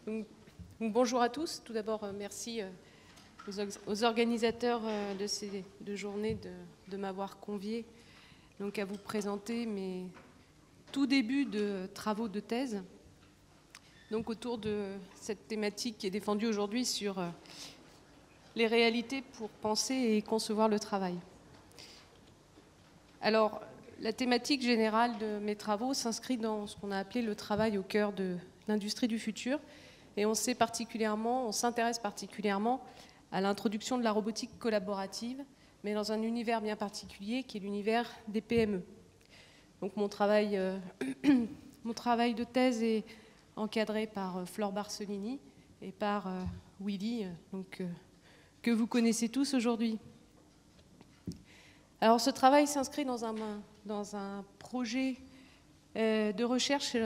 Donc, bonjour à tous. Tout d'abord, merci aux organisateurs de ces deux journées de m'avoir convié donc, à vous présenter mes tout débuts de travaux de thèse donc, autour de cette thématique qui est défendue aujourd'hui sur les réalités pour penser et concevoir le travail. Alors, la thématique générale de mes travaux s'inscrit dans ce qu'on a appelé le travail au cœur de l'industrie du futur. Et on s'intéresse particulièrement à l'introduction de la robotique collaborative, mais dans un univers bien particulier qui est l'univers des PME. Donc mon travail de thèse est encadré par Flore Barcelini et par Willy, que vous connaissez tous aujourd'hui. Alors ce travail s'inscrit dans un projet de recherche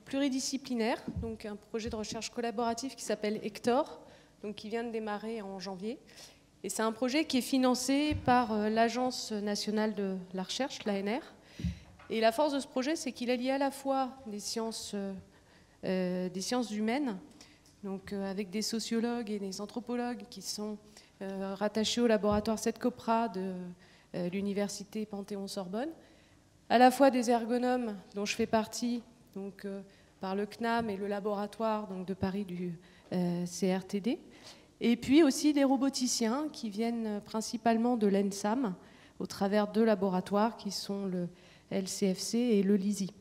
pluridisciplinaire, donc un projet de recherche collaboratif qui s'appelle Hector, donc qui vient de démarrer en janvier. Et c'est un projet qui est financé par l'Agence nationale de la recherche, l'ANR. Et la force de ce projet, c'est qu'il allie à la fois des sciences humaines, donc avec des sociologues et des anthropologues qui sont rattachés au laboratoire CETCOPRA de l'université Panthéon-Sorbonne, à la fois des ergonomes dont je fais partie, donc par le CNAM et le laboratoire donc, de Paris du CRTD, et puis aussi des roboticiens qui viennent principalement de l'ENSAM, au travers deux laboratoires qui sont le LCFC et le LISI.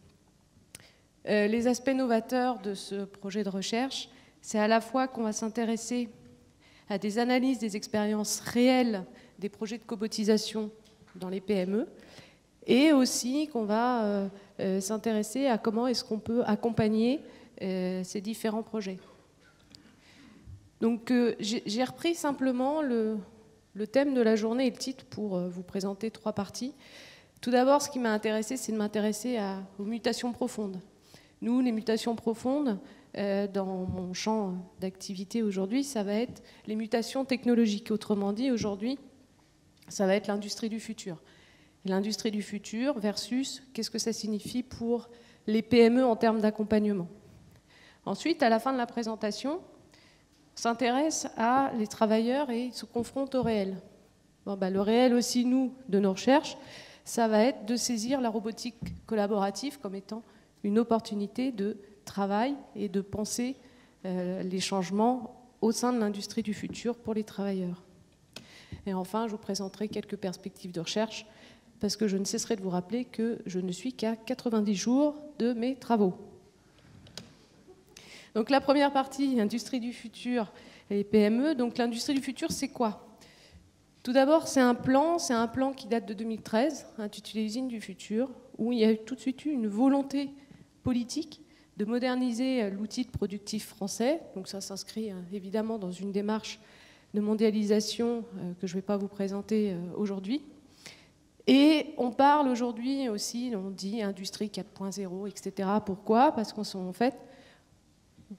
Les aspects novateurs de ce projet de recherche, c'est à la fois qu'on va s'intéresser à des analyses des expériences réelles des projets de cobotisation dans les PME, et aussi qu'on va s'intéresser à comment est-ce qu'on peut accompagner ces différents projets. Donc j'ai repris simplement le thème de la journée et le titre pour vous présenter trois parties. Tout d'abord, ce qui m'a intéressé, c'est de m'intéresser aux mutations profondes. Nous, les mutations profondes, dans mon champ d'activité aujourd'hui, ça va être les mutations technologiques. Autrement dit, aujourd'hui, ça va être l'industrie du futur. L'industrie du futur versus qu'est-ce que ça signifie pour les PME en termes d'accompagnement. Ensuite, à la fin de la présentation, on s'intéresse à les travailleurs et se confronte au réel. Le réel aussi, nous, de nos recherches, ça va être de saisir la robotique collaborative comme étant une opportunité de travail et de penser les changements au sein de l'industrie du futur pour les travailleurs. Et enfin, je vous présenterai quelques perspectives de recherche parce que je ne cesserai de vous rappeler que je ne suis qu'à 90 jours de mes travaux. Donc la première partie, industrie du futur et PME. Donc l'industrie du futur, c'est quoi? Tout d'abord, c'est un plan qui date de 2013, intitulé Usine du futur, où il y a tout de suite eu une volonté politique de moderniser l'outil productif français. Donc ça s'inscrit évidemment dans une démarche de mondialisation que je ne vais pas vous présenter aujourd'hui. Et on parle aujourd'hui aussi, on dit industrie 4.0, etc. Pourquoi? Parce qu'en fait,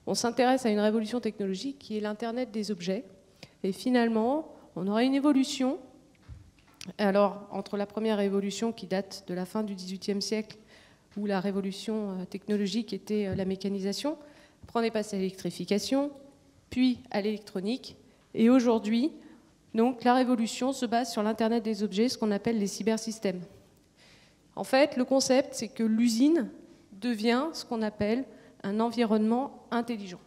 on s'intéresse à une révolution technologique qui est l'Internet des objets. Et finalement, on aura une évolution. Alors, entre la première révolution qui date de la fin du XVIIIe siècle, où la révolution technologique était la mécanisation, après on est passé à l'électrification, puis à l'électronique. Et aujourd'hui, donc, la révolution se base sur l'Internet des objets, ce qu'on appelle les cybersystèmes. En fait, le concept, c'est que l'usine devient ce qu'on appelle un environnement intelligent.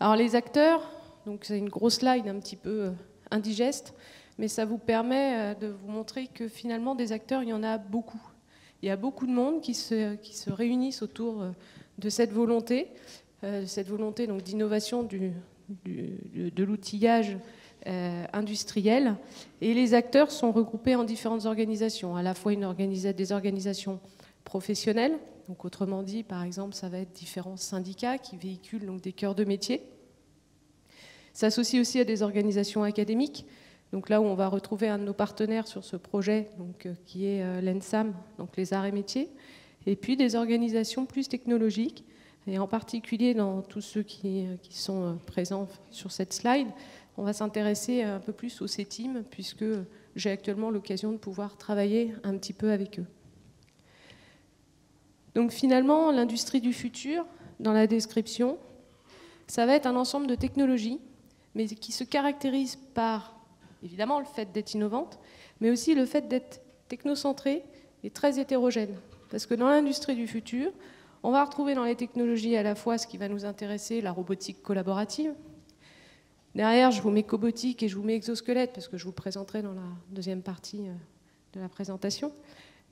Alors, les acteurs, donc c'est une grosse slide un petit peu indigeste, mais ça vous permet de vous montrer que finalement, des acteurs, il y en a beaucoup. Il y a beaucoup de monde qui se réunissent autour de cette volonté donc, d'innovation de l'outillage industriel. Et les acteurs sont regroupés en différentes organisations, à la fois des organisations professionnelles, donc autrement dit, par exemple, ça va être différents syndicats qui véhiculent donc, des cœurs de métier. Ça s'associe aussi à des organisations académiques, donc là où on va retrouver un de nos partenaires sur ce projet, donc, qui est l'ENSAM, donc les arts et métiers, et puis des organisations plus technologiques, et en particulier dans tous ceux qui sont présents sur cette slide, on va s'intéresser un peu plus aux CETIM, puisque j'ai actuellement l'occasion de pouvoir travailler un petit peu avec eux. Donc finalement, l'industrie du futur, dans la description, ça va être un ensemble de technologies, mais qui se caractérisent par, évidemment, le fait d'être innovante, mais aussi le fait d'être technocentrée et très hétérogène. Parce que dans l'industrie du futur, on va retrouver dans les technologies à la fois ce qui va nous intéresser, la robotique collaborative. Derrière, je vous mets cobotique et je vous mets exosquelette, parce que je vous le présenterai dans la deuxième partie de la présentation.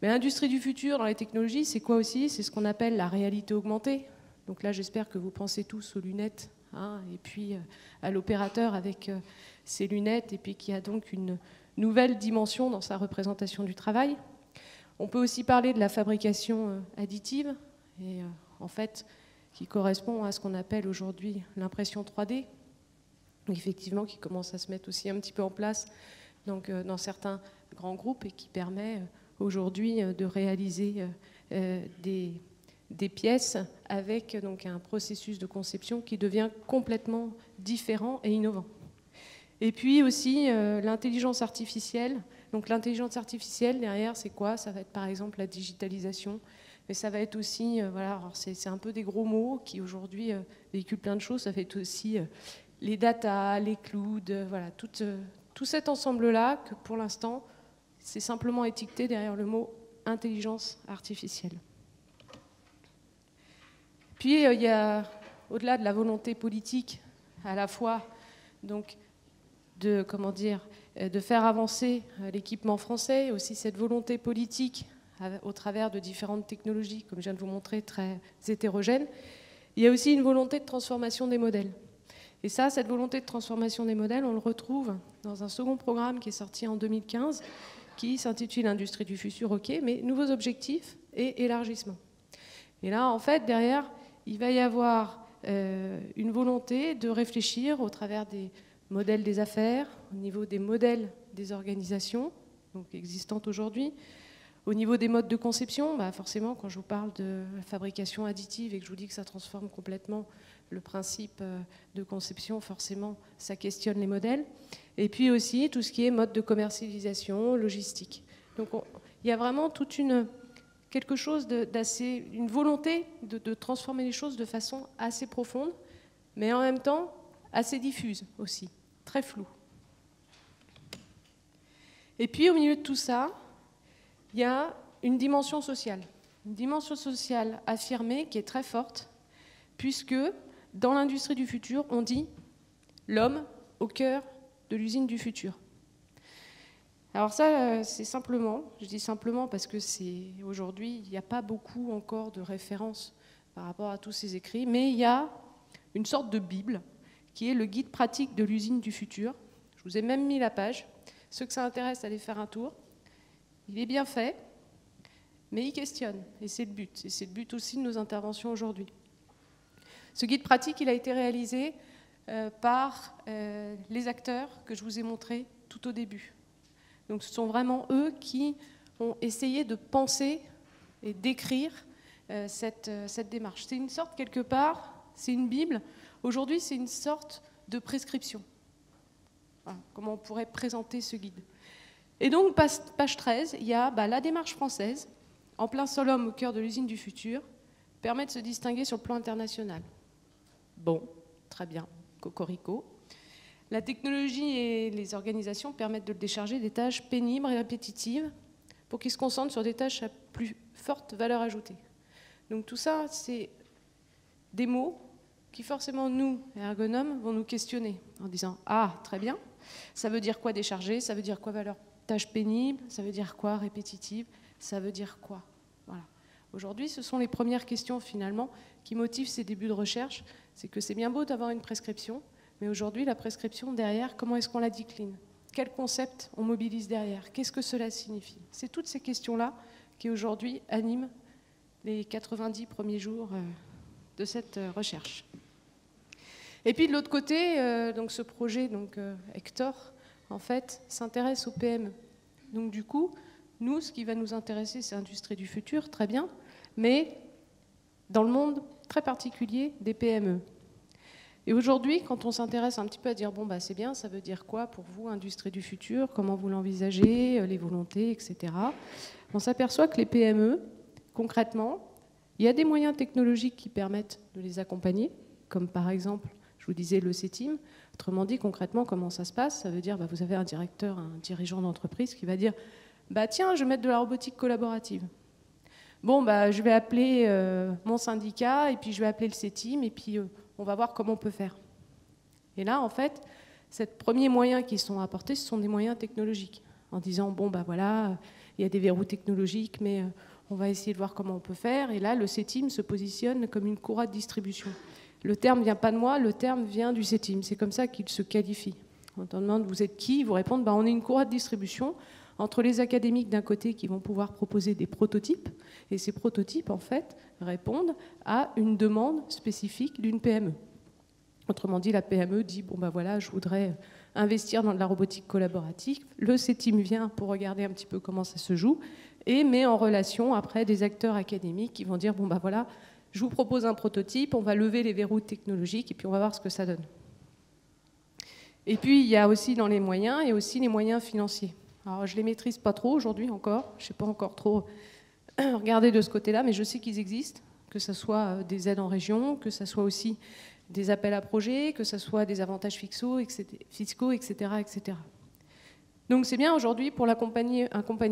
Mais l'industrie du futur, dans les technologies, c'est quoi aussi? C'est ce qu'on appelle la réalité augmentée. Donc là, j'espère que vous pensez tous aux lunettes, hein, et puis à l'opérateur avec ses lunettes, et puis qui a donc une nouvelle dimension dans sa représentation du travail. On peut aussi parler de la fabrication additive, et en fait, qui correspond à ce qu'on appelle aujourd'hui l'impression 3D, effectivement, qui commence à se mettre aussi un petit peu en place donc, dans certains grands groupes et qui permet aujourd'hui de réaliser des pièces avec donc, un processus de conception qui devient complètement différent et innovant. Et puis aussi l'intelligence artificielle. Donc l'intelligence artificielle, derrière, c'est quoi? Ça va être par exemple la digitalisation, mais ça va être aussi, voilà, c'est un peu des gros mots qui aujourd'hui véhiculent plein de choses. Ça va être aussi les data, les clouds, voilà, tout cet ensemble-là que pour l'instant, c'est simplement étiqueté derrière le mot intelligence artificielle. Puis il y a, au-delà de la volonté politique, à la fois donc, de faire avancer l'équipement français, aussi cette volonté politique au travers de différentes technologies, comme je viens de vous montrer, très hétérogènes. Il y a aussi une volonté de transformation des modèles. Et ça, cette volonté de transformation des modèles, on le retrouve dans un second programme qui est sorti en 2015, qui s'intitule Industrie du futur, ok, mais nouveaux objectifs et élargissement. Et là, en fait, derrière, il va y avoir une volonté de réfléchir au travers des modèles des affaires, au niveau des modèles des organisations, donc existantes aujourd'hui, au niveau des modes de conception, bah forcément, quand je vous parle de fabrication additive et que je vous dis que ça transforme complètement le principe de conception, forcément, ça questionne les modèles. Et puis aussi, tout ce qui est mode de commercialisation, logistique. Donc, il y a vraiment toute quelque chose d'assez, une volonté de transformer les choses de façon assez profonde, mais en même temps assez diffuse aussi, très floue. Et puis, au milieu de tout ça, il y a une dimension sociale affirmée qui est très forte, puisque dans l'industrie du futur, on dit l'homme au cœur de l'usine du futur. Alors ça, c'est simplement, je dis simplement parce que aujourd'hui, il n'y a pas beaucoup encore de références par rapport à tous ces écrits, mais il y a une sorte de Bible qui est le guide pratique de l'usine du futur. Je vous ai même mis la page. Ceux que ça intéresse, allez faire un tour. Il est bien fait, mais il questionne, et c'est le but. Et c'est le but aussi de nos interventions aujourd'hui. Ce guide pratique, il a été réalisé par les acteurs que je vous ai montrés tout au début. Donc ce sont vraiment eux qui ont essayé de penser et d'écrire cette démarche. C'est une sorte, quelque part, c'est une Bible. Aujourd'hui, c'est une sorte de prescription. Voilà, comment on pourrait présenter ce guide. Et donc, page 13, il y a la démarche française, en plein sol homme au cœur de l'usine du futur, permet de se distinguer sur le plan international. Bon, très bien, cocorico. La technologie et les organisations permettent de le décharger des tâches pénibles et répétitives pour qu'il se concentre sur des tâches à plus forte valeur ajoutée. Donc tout ça, c'est des mots qui forcément, nous, ergonomes, vont nous questionner en disant « Ah, très bien, ça veut dire quoi décharger? Ça veut dire quoi valeur tâche pénible? Ça veut dire quoi répétitive? Ça veut dire quoi ?» Voilà. Aujourd'hui, ce sont les premières questions, finalement, qui motivent ces débuts de recherche. C'est que c'est bien beau d'avoir une prescription, mais aujourd'hui, la prescription, derrière, comment est-ce qu'on la décline? Quel concept on mobilise derrière? Qu'est-ce que cela signifie? C'est toutes ces questions-là qui, aujourd'hui, animent les 90 premiers jours de cette recherche. Et puis, de l'autre côté, donc ce projet, Hector, en fait, s'intéresse aux PME. Donc, du coup, nous, ce qui va nous intéresser, c'est l'industrie du futur, très bien, mais dans le monde très particulier des PME. Et aujourd'hui, quand on s'intéresse un petit peu à dire, bon, c'est bien, ça veut dire quoi pour vous, industrie du futur, comment vous l'envisagez, les volontés, etc., on s'aperçoit que les PME, concrètement, Il y a des moyens technologiques qui permettent de les accompagner, comme par exemple, je vous disais, le CETIM. Autrement dit, concrètement, comment ça se passe? Ça veut dire, vous avez un directeur, un dirigeant d'entreprise qui va dire, tiens, je vais mettre de la robotique collaborative. Bon, je vais appeler mon syndicat, et puis je vais appeler le CETIM, et puis on va voir comment on peut faire. Et là, en fait, ces premiers moyens qui sont apportés, ce sont des moyens technologiques. En disant, voilà, il y a des verrous technologiques, mais on va essayer de voir comment on peut faire. Et là, le CETIM se positionne comme une courroie de distribution. Le terme ne vient pas de moi, le terme vient du CETIM. C'est comme ça qu'il se qualifie. Quand on demande, vous êtes qui? Ils vous répondent, on est une courroie de distribution entre les académiques d'un côté qui vont pouvoir proposer des prototypes, et ces prototypes, en fait, répondent à une demande spécifique d'une PME. Autrement dit, la PME dit, voilà, je voudrais investir dans de la robotique collaborative. Le CETIM vient pour regarder un petit peu comment ça se joue et met en relation après des acteurs académiques qui vont dire, voilà, je vous propose un prototype, on va lever les verrous technologiques et puis on va voir ce que ça donne. Et puis, il y a aussi dans les moyens, et aussi les moyens financiers. Alors, je ne les maîtrise pas trop aujourd'hui encore, je ne sais pas encore trop regarder de ce côté-là, mais je sais qu'ils existent, que ce soit des aides en région, que ce soit aussi des appels à projets, que ce soit des avantages fiscaux, etc. Donc c'est bien aujourd'hui, pour accompagner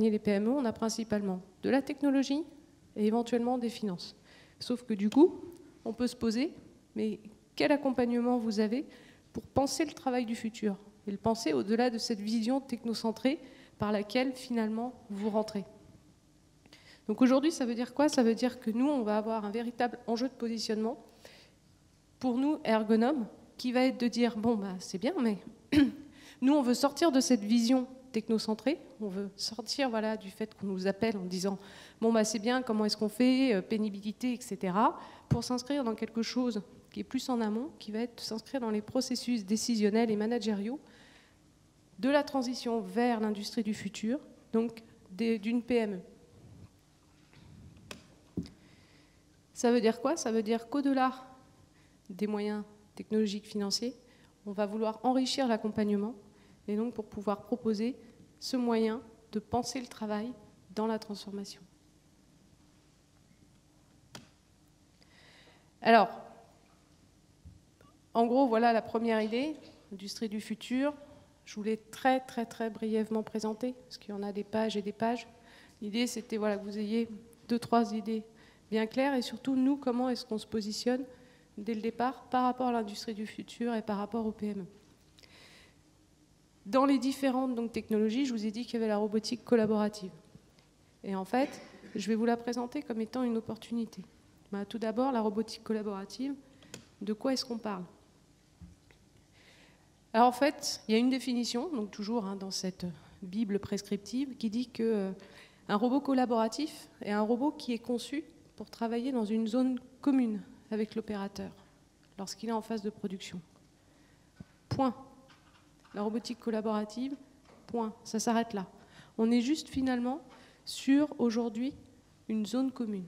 les PME, on a principalement de la technologie et éventuellement des finances. Sauf que du coup, on peut se poser, mais quel accompagnement vous avez pour penser le travail du futur et le penser au-delà de cette vision technocentrée par laquelle finalement vous rentrez. Donc aujourd'hui, ça veut dire quoi? Ça veut dire que nous, on va avoir un véritable enjeu de positionnement pour nous, ergonomes, qui va être de dire, c'est bien, mais nous, on veut sortir de cette vision technocentrée, on veut sortir du fait qu'on nous appelle en disant, c'est bien, comment est-ce qu'on fait, pénibilité, etc., pour s'inscrire dans quelque chose qui est plus en amont, qui va être s'inscrire dans les processus décisionnels et managériaux de la transition vers l'industrie du futur, donc d'une PME. Ça veut dire quoi? Ça veut dire qu'au-delà des moyens technologiques financiers, on va vouloir enrichir l'accompagnement et donc pour pouvoir proposer ce moyen de penser le travail dans la transformation. Alors, en gros, voilà la première idée, industrie du futur. Je voulais très brièvement présenter, parce qu'il y en a des pages et des pages. L'idée, c'était que vous ayez 2-3 idées bien claires et surtout, nous, comment est-ce qu'on se positionne dès le départ par rapport à l'industrie du futur et par rapport aux PME. Dans les différentes technologies, je vous ai dit qu'il y avait la robotique collaborative. Et en fait, je vais vous la présenter comme étant une opportunité. Tout d'abord, la robotique collaborative, de quoi est-ce qu'on parle? Alors en fait, il y a une définition, donc toujours dans cette Bible prescriptive, qui dit qu'un robot collaboratif est un robot qui est conçu pour travailler dans une zone commune avec l'opérateur, lorsqu'il est en phase de production. Point. La robotique collaborative, point. Ça s'arrête là. On est juste finalement sur, aujourd'hui, une zone commune.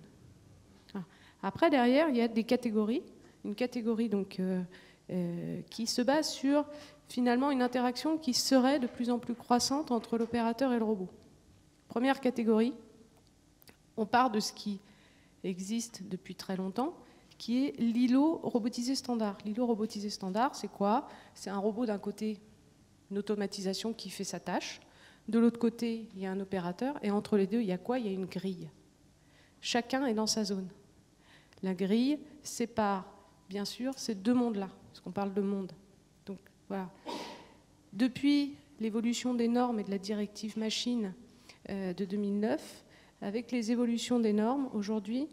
Après, derrière, il y a des catégories. Une catégorie qui se base sur, finalement, une interaction qui serait de plus en plus croissante entre l'opérateur et le robot. Première catégorie, on part de ce qui existe depuis très longtemps, qui est l'îlot robotisé standard. L'îlot robotisé standard, c'est quoi? C'est un robot d'un côté, une automatisation qui fait sa tâche. De l'autre côté, il y a un opérateur. Et entre les deux, il y a quoi? Il y a une grille. Chacun est dans sa zone. La grille sépare, bien sûr, ces deux mondes-là, parce qu'on parle de monde. Donc, voilà. Depuis l'évolution des normes et de la directive machine de 2009, avec les évolutions des normes, aujourd'hui,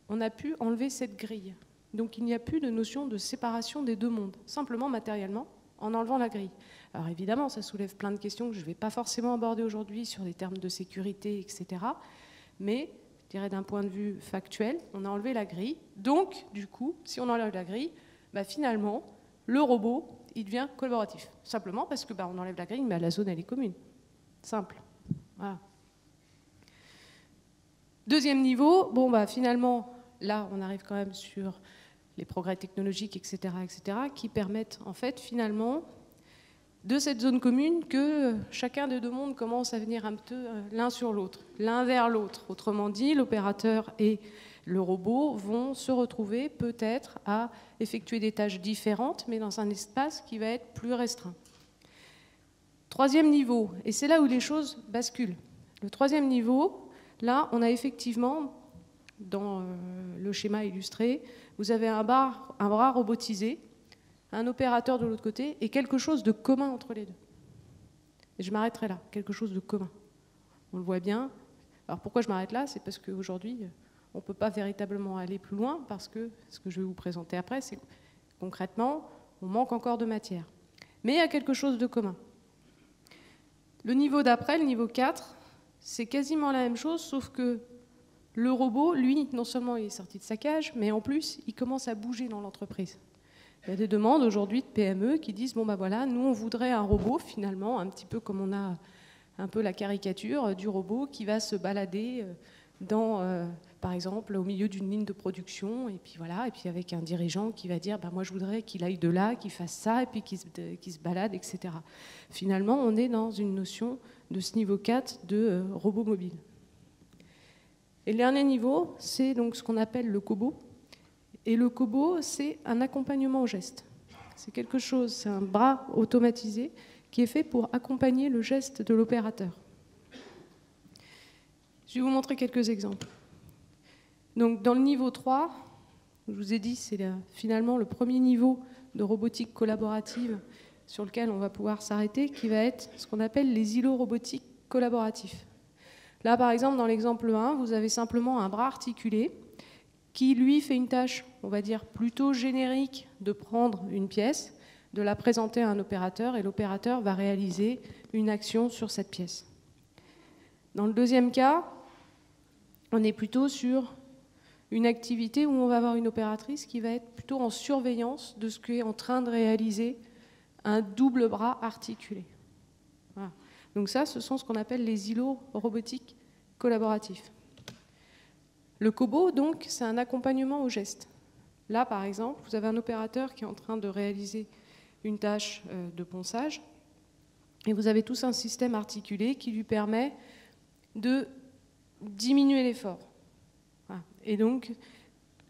on a pu enlever cette grille. Donc il n'y a plus de notion de séparation des deux mondes, simplement matériellement, en enlevant la grille. Alors évidemment, ça soulève plein de questions que je ne vais pas forcément aborder aujourd'hui sur des termes de sécurité, etc. Mais, je dirais d'un point de vue factuel, on a enlevé la grille. Donc, du coup, si on enlève la grille, finalement, le robot, il devient collaboratif. Simplement parce que on enlève la grille, mais la zone, elle est commune. Simple. Voilà. Deuxième niveau, finalement, là, on arrive quand même sur les progrès technologiques, etc., qui permettent, en fait, finalement, de cette zone commune que chacun des deux mondes commence à venir un peu l'un sur l'autre, l'un vers l'autre. Autrement dit, l'opérateur et le robot vont se retrouver peut-être à effectuer des tâches différentes, mais dans un espace qui va être plus restreint. Troisième niveau, et c'est là où les choses basculent. Le troisième niveau, là, on a effectivement, dans le schéma illustré, vous avez un bras robotisé, un opérateur de l'autre côté, et quelque chose de commun entre les deux. Et je m'arrêterai là, quelque chose de commun. On le voit bien. Alors pourquoi je m'arrête là? C'est parce qu'aujourd'hui, on ne peut pas véritablement aller plus loin, parce que ce que je vais vous présenter après, c'est que concrètement, on manque encore de matière. Mais il y a quelque chose de commun. Le niveau d'après, le niveau 4, c'est quasiment la même chose, sauf que le robot, lui, non seulement il est sorti de sa cage, mais en plus, il commence à bouger dans l'entreprise. Il y a des demandes aujourd'hui de PME qui disent, bon ben voilà, nous on voudrait un robot finalement, un petit peu comme on a un peu la caricature du robot qui va se balader par exemple, au milieu d'une ligne de production, et puis voilà, et puis avec un dirigeant qui va dire, moi je voudrais qu'il aille de là, qu'il fasse ça, et puis qu'il se balade, etc. Finalement, on est dans une notion de ce niveau 4 de robot mobile. Et le dernier niveau, c'est donc ce qu'on appelle le cobo. Et le cobo, c'est un accompagnement au geste. C'est quelque chose, c'est un bras automatisé qui est fait pour accompagner le geste de l'opérateur. Je vais vous montrer quelques exemples. Donc, dans le niveau 3, je vous ai dit, c'est finalement le premier niveau de robotique collaborative sur lequel on va pouvoir s'arrêter, qui va être ce qu'on appelle les îlots robotiques collaboratifs. Là, par exemple, dans l'exemple 1, vous avez simplement un bras articulé qui, lui, fait une tâche, on va dire, plutôt générique de prendre une pièce, de la présenter à un opérateur, et l'opérateur va réaliser une action sur cette pièce. Dans le deuxième cas, on est plutôt sur une activité où on va avoir une opératrice qui va être plutôt en surveillance de ce qu'est en train de réaliser un double bras articulé. Voilà. Donc ça, ce sont ce qu'on appelle les îlots robotiques collaboratifs. Le cobo, donc, c'est un accompagnement au geste. Là, par exemple, vous avez un opérateur qui est en train de réaliser une tâche de ponçage, et vous avez tous un système articulé qui lui permet de diminuer l'effort. Voilà. Et donc,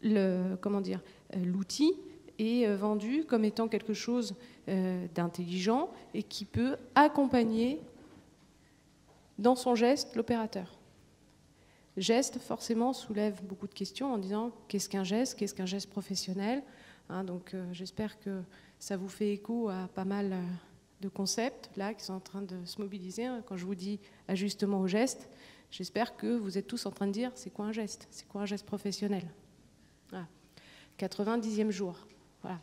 l'outil est vendu comme étant quelque chose d'intelligent et qui peut accompagner dans son geste l'opérateur. Geste, forcément, soulève beaucoup de questions en disant qu'est-ce qu'un geste professionnel, donc j'espère que ça vous fait écho à pas mal de concepts là qui sont en train de se mobiliser. Quand je vous dis ajustement au geste, j'espère que vous êtes tous en train de dire c'est quoi un geste professionnel. Voilà. 90e jour. Voilà.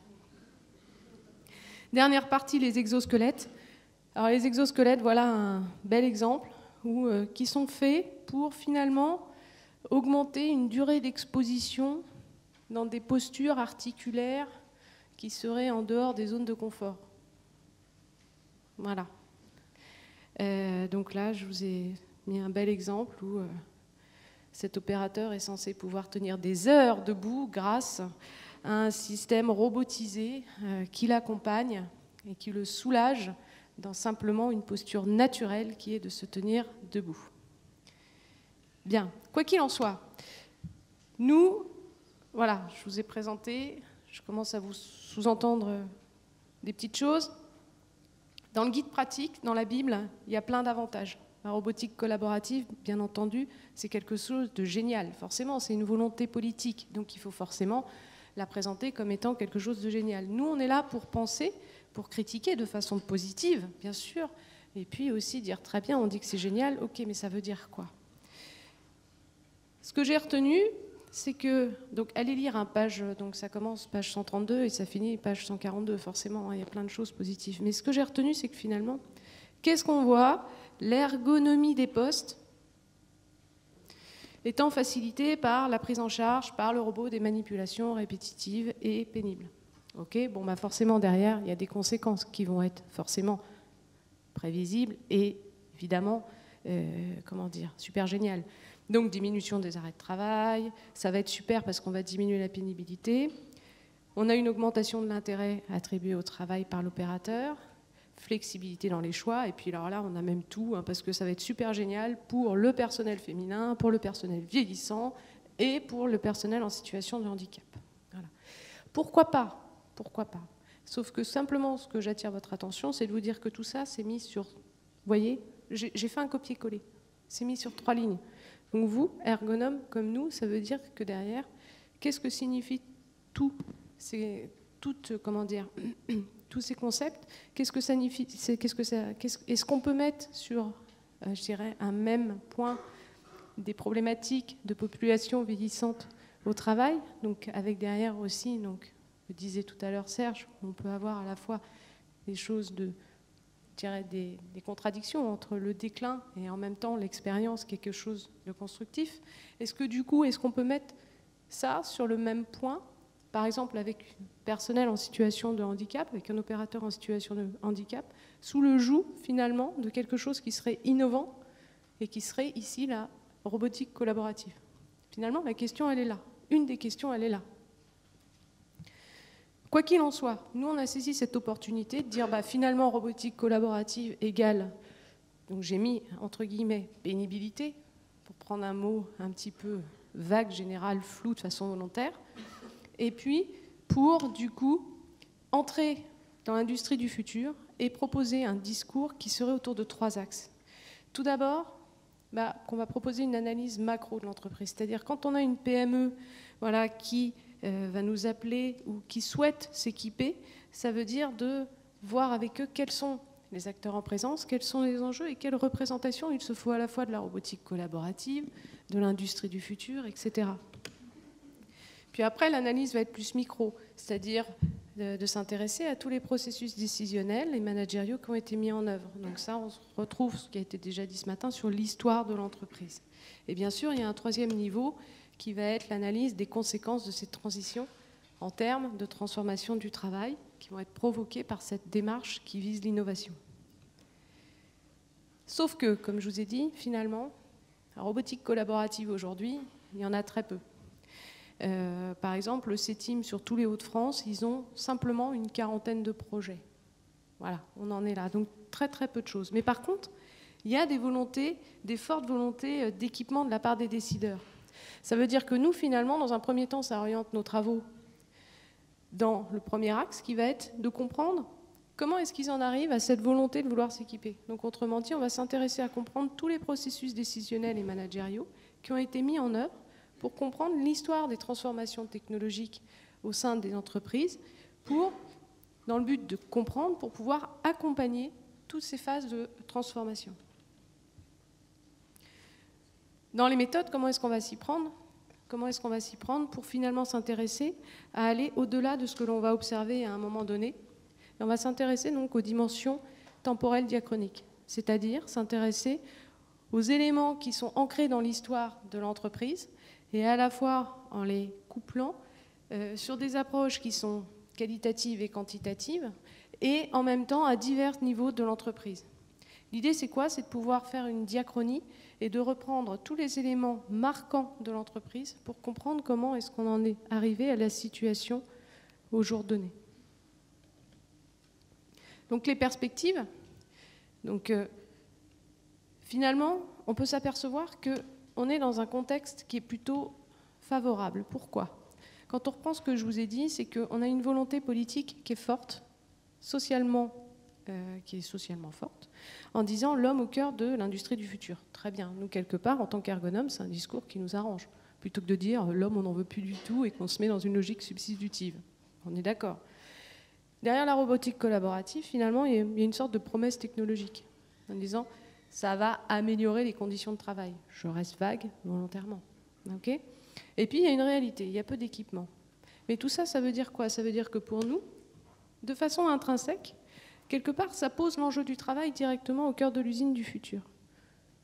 Dernière partie, les exosquelettes. Alors les exosquelettes, voilà un bel exemple qui sont faits pour finalement augmenter une durée d'exposition dans des postures articulaires qui seraient en dehors des zones de confort. Voilà. Donc là, je vous ai mis un bel exemple où cet opérateur est censé pouvoir tenir des heures debout grâce à un système robotisé qui l'accompagne et qui le soulage dans simplement une posture naturelle qui est de se tenir debout. Bien, quoi qu'il en soit, nous, voilà, je vous ai présenté, je commence à vous sous-entendre des petites choses. Dans le guide pratique, dans la Bible, il y a plein d'avantages. La robotique collaborative, bien entendu, c'est quelque chose de génial. Forcément, c'est une volonté politique, donc il faut forcément la présenter comme étant quelque chose de génial. Nous, on est là pour penser, pour critiquer de façon positive, bien sûr, et puis aussi dire très bien, on dit que c'est génial, ok, mais ça veut dire quoi? Ce que j'ai retenu, c'est que, donc allez lire un page, donc ça commence page 132 et ça finit page 142, forcément, il y a plein de choses positives. Mais ce que j'ai retenu, c'est que finalement, qu'est-ce qu'on voit? L'ergonomie des postes étant facilitée par la prise en charge par le robot des manipulations répétitives et pénibles. Ok, bon, bah forcément derrière, il y a des conséquences qui vont être forcément prévisibles et évidemment, super géniales. Donc diminution des arrêts de travail, ça va être super parce qu'on va diminuer la pénibilité. On a une augmentation de l'intérêt attribué au travail par l'opérateur, flexibilité dans les choix, et puis alors là, on a même tout, parce que ça va être super génial pour le personnel féminin, pour le personnel vieillissant, et pour le personnel en situation de handicap. Voilà. Pourquoi pas? Pourquoi pas? Sauf que simplement, ce que j'attire votre attention, c'est de vous dire que tout ça, c'est mis sur... Vous voyez, j'ai fait un copier-coller. C'est mis sur 3 lignes. Donc vous, ergonome, comme nous, ça veut dire que derrière, qu'est-ce que signifie tous ces concepts? Qu'est-ce que ça signifie? Est-ce qu'on peut mettre sur, je dirais, un même point des problématiques de population vieillissante au travail, donc avec derrière aussi, donc, le disait tout à l'heure Serge, on peut avoir à la fois des choses de, je dirais, des contradictions entre le déclin et en même temps l'expérience, quelque chose de constructif. Est-ce que du coup, est-ce qu'on peut mettre ça sur le même point, par exemple avec un personnel en situation de handicap, avec un opérateur en situation de handicap, sous le joug finalement de quelque chose qui serait innovant et qui serait ici la robotique collaborative? Finalement, la question, elle est là. Une des questions, elle est là. Quoi qu'il en soit, nous, on a saisi cette opportunité de dire, finalement, robotique collaborative égale, donc j'ai mis, entre guillemets, pénibilité, pour prendre un mot un petit peu vague, général, flou, de façon volontaire, et puis pour, du coup, entrer dans l'industrie du futur et proposer un discours qui serait autour de 3 axes. Tout d'abord, qu'on va proposer une analyse macro de l'entreprise, c'est-à-dire quand on a une PME qui va nous appeler ou qui souhaite s'équiper, ça veut dire de voir avec eux quels sont les acteurs en présence, quels sont les enjeux et quelle représentation il se faut à la fois de la robotique collaborative, de l'industrie du futur, etc. Puis après, l'analyse va être plus micro, c'est-à-dire de s'intéresser à tous les processus décisionnels et managériaux qui ont été mis en œuvre. Donc ça, on retrouve ce qui a été déjà dit ce matin sur l'histoire de l'entreprise. Et bien sûr, il y a un 3e niveau qui va être l'analyse des conséquences de cette transition en termes de transformation du travail qui vont être provoquées par cette démarche qui vise l'innovation. Sauf que, comme je vous ai dit, finalement, la robotique collaborative aujourd'hui, il y en a très peu. Par exemple, le CETIM sur tous les Hauts-de-France, ils ont simplement une 40aine de projets. Voilà, on en est là. Donc très très peu de choses. Mais par contre, il y a des fortes volontés d'équipement de la part des décideurs. Ça veut dire que nous, finalement, dans un premier temps, ça oriente nos travaux dans le premier axe, qui va être de comprendre comment est-ce qu'ils en arrivent à cette volonté de vouloir s'équiper. Donc, autrement dit, on va s'intéresser à comprendre tous les processus décisionnels et managériaux qui ont été mis en œuvre pour comprendre l'histoire des transformations technologiques au sein des entreprises, dans le but de comprendre, pour pouvoir accompagner toutes ces phases de transformation. Dans les méthodes, comment est-ce qu'on va s'y prendre? Comment est-ce qu'on va s'y prendre pour finalement s'intéresser à aller au-delà de ce que l'on va observer à un moment donné? Et on va s'intéresser donc aux dimensions temporelles diachroniques, c'est-à-dire s'intéresser aux éléments qui sont ancrés dans l'histoire de l'entreprise et à la fois en les couplant sur des approches qui sont qualitatives et quantitatives et en même temps à divers niveaux de l'entreprise. L'idée, c'est quoi? C'est de pouvoir faire une diachronie et de reprendre tous les éléments marquants de l'entreprise pour comprendre comment est-ce qu'on en est arrivé à la situation au jour donné. Donc les perspectives, finalement, on peut s'apercevoir qu'on est dans un contexte qui est plutôt favorable. Pourquoi? Quand on reprend ce que je vous ai dit, c'est qu'on a une volonté politique qui est forte, qui est socialement forte, en disant l'homme au cœur de l'industrie du futur. Très bien. Nous, quelque part, en tant qu'ergonome, c'est un discours qui nous arrange, plutôt que de dire l'homme, on n'en veut plus du tout et qu'on se met dans une logique substitutive. On est d'accord. Derrière la robotique collaborative, finalement, il y a une sorte de promesse technologique, en disant ça va améliorer les conditions de travail. Je reste vague volontairement. Okay ? Et puis, il y a une réalité, il y a peu d'équipements. Mais tout ça, ça veut dire quoi? Ça veut dire que pour nous, de façon intrinsèque, quelque part, ça pose l'enjeu du travail directement au cœur de l'usine du futur,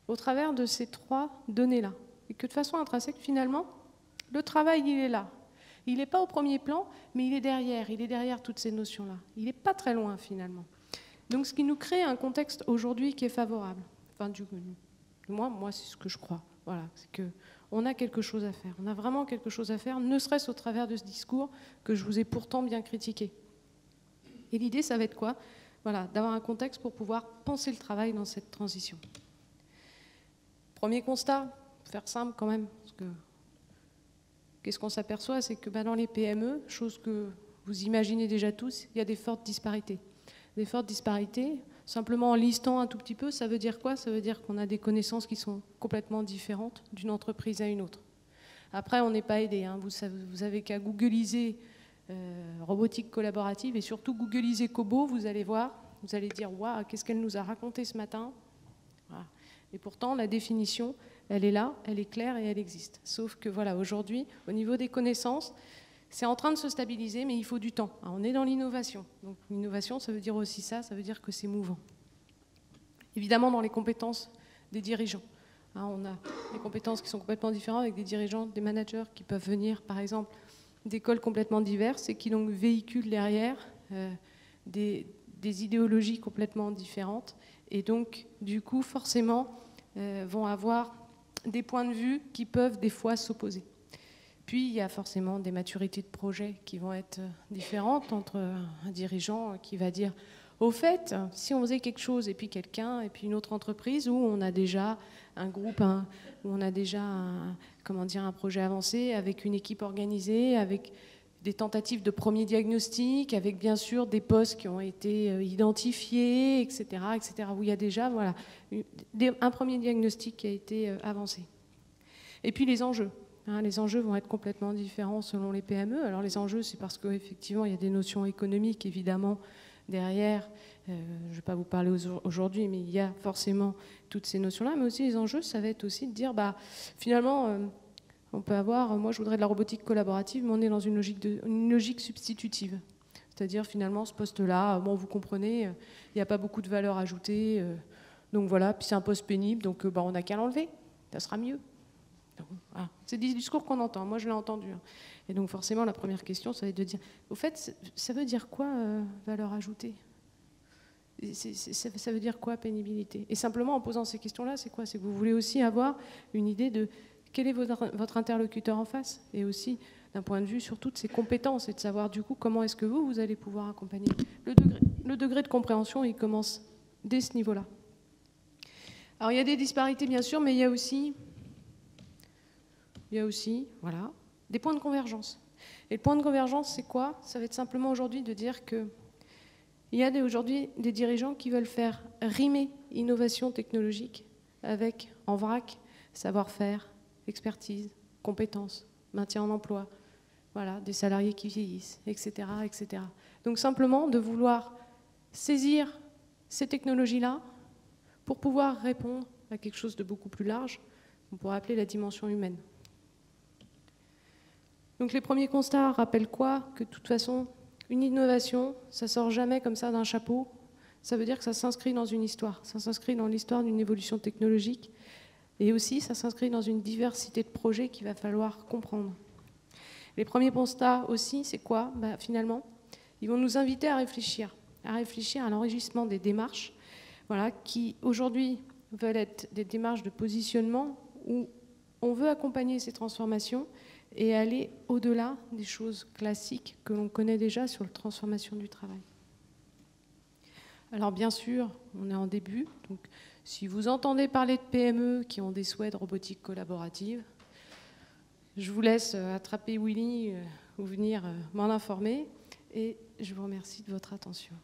au travers de ces 3 données-là. Et que de façon intrinsèque, finalement, le travail, il est là. Il n'est pas au premier plan, mais il est derrière toutes ces notions-là. Il n'est pas très loin, finalement. Donc, ce qui nous crée un contexte aujourd'hui qui est favorable. Enfin, moi, c'est ce que je crois. Voilà, c'est qu'on a quelque chose à faire. On a vraiment quelque chose à faire, ne serait-ce au travers de ce discours que je vous ai pourtant bien critiqué. Et l'idée, ça va être quoi? Voilà, d'avoir un contexte pour pouvoir penser le travail dans cette transition. Premier constat, pour faire simple quand même, parce que qu'est-ce qu'on s'aperçoit? C'est que dans les PME, chose que vous imaginez déjà tous, il y a des fortes disparités. Des fortes disparités, simplement en listant un tout petit peu, ça veut dire quoi? Ça veut dire qu'on a des connaissances qui sont complètement différentes d'une entreprise à une autre. Après, on n'est pas aidé, hein. Vous avez qu'à googliser robotique collaborative et surtout googliser Kobo, vous allez voir, vous allez dire « Waouh, qu'est-ce qu'elle nous a raconté ce matin ?» Voilà. Et pourtant, la définition, elle est là, elle est claire et elle existe. Sauf que voilà, aujourd'hui, au niveau des connaissances, c'est en train de se stabiliser, mais il faut du temps. On est dans l'innovation. Donc l'innovation, ça veut dire aussi ça veut dire que c'est mouvant. Évidemment, dans les compétences des dirigeants. On a des compétences qui sont complètement différentes avec des dirigeants, des managers qui peuvent venir, par exemple, d'écoles complètement diverses et qui donc véhiculent derrière des idéologies complètement différentes et donc, du coup, forcément, vont avoir des points de vue qui peuvent des fois s'opposer. Puis, il y a forcément des maturités de projet qui vont être différentes entre un dirigeant qui va dire « Au fait, si on faisait quelque chose, et puis quelqu'un, et puis une autre entreprise où on a déjà un groupe, où on a déjà un projet avancé, avec une équipe organisée, avec des tentatives de premier diagnostic, avec bien sûr des postes qui ont été identifiés, etc., où il y a déjà un premier diagnostic qui a été avancé. Et puis les enjeux. Les enjeux vont être complètement différents selon les PME. Alors les enjeux, c'est parce qu'effectivement, il y a des notions économiques, évidemment, derrière. Je ne vais pas vous parler aujourd'hui, mais il y a forcément toutes ces notions-là. Mais aussi les enjeux, ça va être aussi de dire, finalement, on peut avoir, moi je voudrais de la robotique collaborative, mais on est dans une logique substitutive. C'est-à-dire, finalement, ce poste-là, vous comprenez, il n'y a pas beaucoup de valeur ajoutée. Donc voilà, puis c'est un poste pénible, donc on n'a qu'à l'enlever, ça sera mieux. Voilà. C'est des discours qu'on entend, moi je l'ai entendu. Et donc forcément la première question ça va être de dire, au fait ça veut dire quoi valeur ajoutée? Ça veut dire quoi pénibilité? Et simplement en posant ces questions-là, c'est quoi? C'est que vous voulez aussi avoir une idée de quel est votre interlocuteur en face et aussi d'un point de vue sur toutes ses compétences et de savoir du coup comment est-ce que vous allez pouvoir accompagner. Le degré de compréhension il commence dès ce niveau-là. Alors il y a des disparités bien sûr, mais il y a aussi voilà, des points de convergence. Et le point de convergence, c'est quoi? Ça va être simplement aujourd'hui de dire qu'il y a aujourd'hui des dirigeants qui veulent faire rimer innovation technologique avec, en vrac, savoir-faire, expertise, compétences, maintien en emploi, voilà, des salariés qui vieillissent, etc., etc. Donc simplement de vouloir saisir ces technologies-là pour pouvoir répondre à quelque chose de beaucoup plus large, on pourrait appeler la dimension humaine. Donc les premiers constats rappellent quoi? Que de toute façon, une innovation, ça sort jamais comme ça d'un chapeau. Ça veut dire que ça s'inscrit dans une histoire. Ça s'inscrit dans l'histoire d'une évolution technologique. Et aussi, ça s'inscrit dans une diversité de projets qu'il va falloir comprendre. Les premiers constats aussi, c'est quoi? Finalement, ils vont nous inviter à réfléchir à l'enrichissement des démarches, voilà, qui aujourd'hui veulent être des démarches de positionnement où on veut accompagner ces transformations et aller au-delà des choses classiques que l'on connaît déjà sur la transformation du travail. Alors bien sûr, on est en début, donc si vous entendez parler de PME qui ont des souhaits de robotique collaborative, je vous laisse attraper Willy ou venir m'en informer et je vous remercie de votre attention.